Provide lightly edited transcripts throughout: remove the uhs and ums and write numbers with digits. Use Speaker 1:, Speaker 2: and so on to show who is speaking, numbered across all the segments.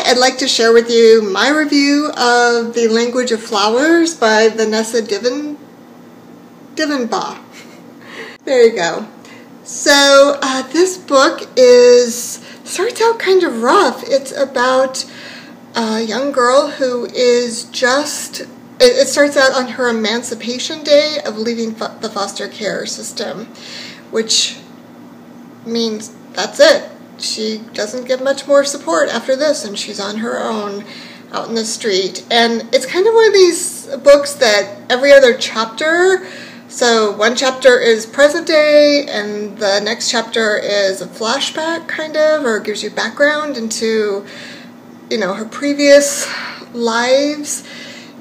Speaker 1: I'd like to share with you my review of The Language of Flowers by Vanessa Diffenbaugh. There you go. So this book starts out kind of rough. It's about a young girl who is it starts out on her emancipation day of leaving the foster care system, which means that's it. She doesn't get much more support after this, and she's on her own out in the street. And it's kind of one of these books that every other chapter, so one chapter is present day, and the next chapter is a flashback, kind of, or gives you background into, her previous lives.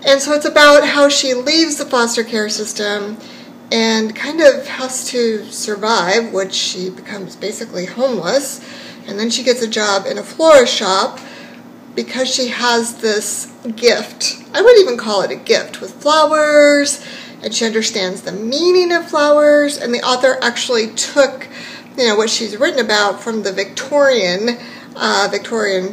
Speaker 1: And so it's about how she leaves the foster care system and kind of has to survive, which she becomes basically homeless. And then she gets a job in a florist shop because she has this gift. I wouldn't even call it a gift, with flowers, and she understands the meaning of flowers. And the author actually took, what she's written about from the Victorian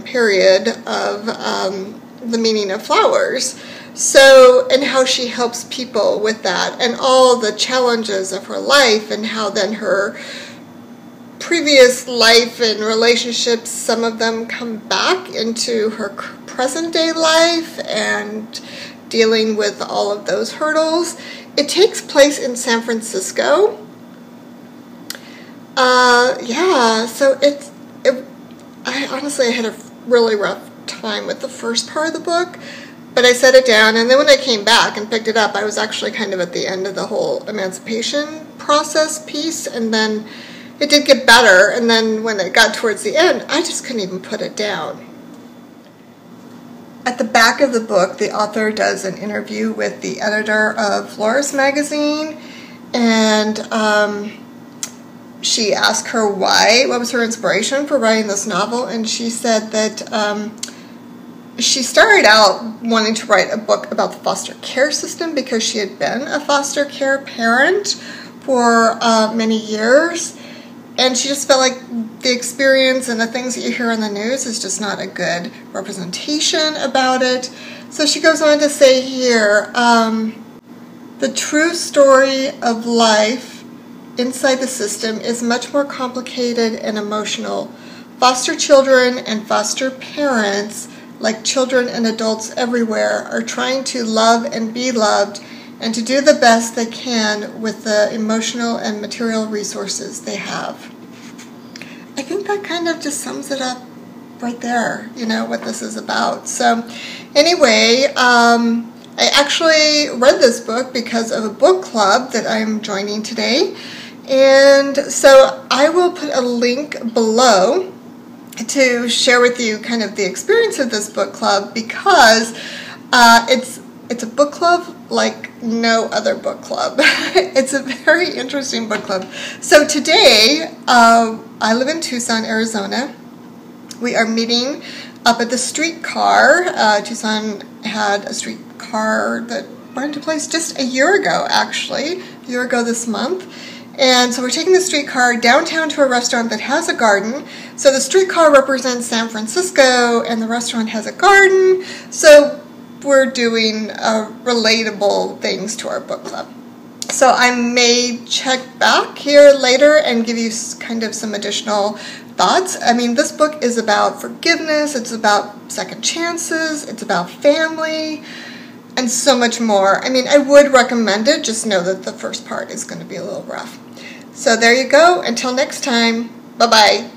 Speaker 1: period of the meaning of flowers. So, and how she helps people with that, and all the challenges of her life, and how then her previous life and relationships, some of them come back into her present day life and dealing with all of those hurdles. It takes place in San Francisco. So I honestly had a really rough time with the first part of the book, but I set it down, and then when I came back and picked it up, I was actually kind of at the end of the whole emancipation process piece, and then it did get better, and then when it got towards the end, I just couldn't even put it down. At the back of the book, the author does an interview with the editor of Florist magazine, and she asked her what was her inspiration for writing this novel, and she said that she started out wanting to write a book about the foster care system because she had been a foster care parent for many years. And she just felt like the experience and the things that you hear on the news is just not a good representation about it. So she goes on to say here, the true story of life inside the system is much more complicated and emotional. Foster children and foster parents, like children and adults everywhere, are trying to love and be loved, and to do the best they can with the emotional and material resources they have. I think that kind of just sums it up right there, what this is about. So anyway, I actually read this book because of a book club that I'm joining today. And so I will put a link below to share with you kind of the experience of this book club, because it's a book club like no other book club. It's a very interesting book club. So today, I live in Tucson, Arizona. We are meeting up at the streetcar. Tucson had a streetcar that went into place just a year ago, actually. A year ago this month. And so we're taking the streetcar downtown to a restaurant that has a garden. So the streetcar represents San Francisco, and the restaurant has a garden. So we're doing relatable things to our book club. So I may check back here later and give you kind of some additional thoughts. I mean, this book is about forgiveness, it's about second chances, it's about family, and so much more. I mean, I would recommend it, just know that the first part is going to be a little rough. So there you go. Until next time, bye-bye.